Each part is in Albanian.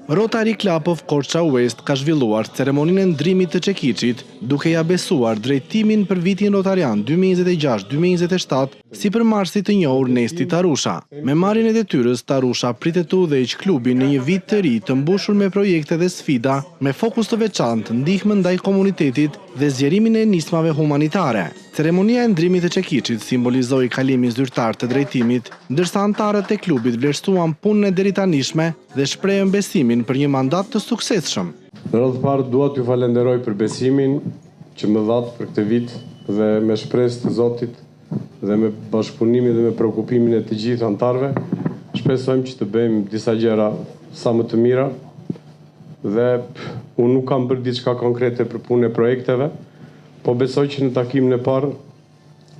Rotary Club of Korça West ka zhvilluar ceremoninë e ndrimit të Çekiçit, duke ja besuar drejtimin për vitin rotarian 2026-2027 si përmarrësit të njohur Nesti Tarusha. Me marrjen e detyrës, Tarusha pritet të udhëheqë klubin në një vit të ri të mbushur me projekte dhe sfida, me fokus të veçantë ndihmën ndaj komunitetit dhe zgjerimin e nismave humanitare. Ceremonia e ndrimit të Çekiçit simbolizoi kalimin zyrtar të drejtimit, ndërsa anëtarët e klubit vlerësuan punën e deritanishme dhe shprehën besimin për një mandat të suksesshëm. Në radhë të parë dua t'ju falenderoj për besimin që më dhat për këtë vit dhe me shpresë të Zotit dhe me bashkëpunimin dhe me shqetësimin e të gjithë anëtarëve, shpresojmë që të bëjmë disa gjëra sa më të mira dhe unë nuk kam bërë diçka konkrete për punën e projekteve, po besoj që në takimin e parë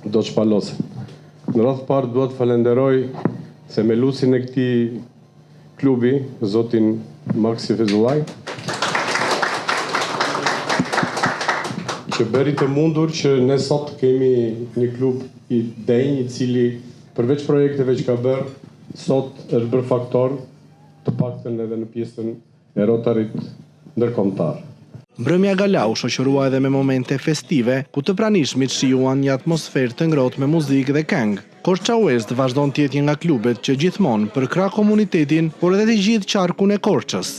do të shpalosem. Në radhë të parë dua të falenderoj themeluesin e këtij klubi, zotin Maksi Fezullaj, që bëri të mundur që ne sot kemi një klub i denj, i cili përveç projekteve që ka bërë, sot është bërë faktor të paktën edhe në pjesën e Rotarit ndërkombëtar. Mbrëmja gala u shoqërua edhe me momente festive, ku të pranishmit shijuan një atmosferë të ngrohtë me muzikë dhe këngë. Korça West vazhdon të jetë një nga klubet që gjithmonë përkrah komunitetin, por edhe të gjithë qarkun e Korçës.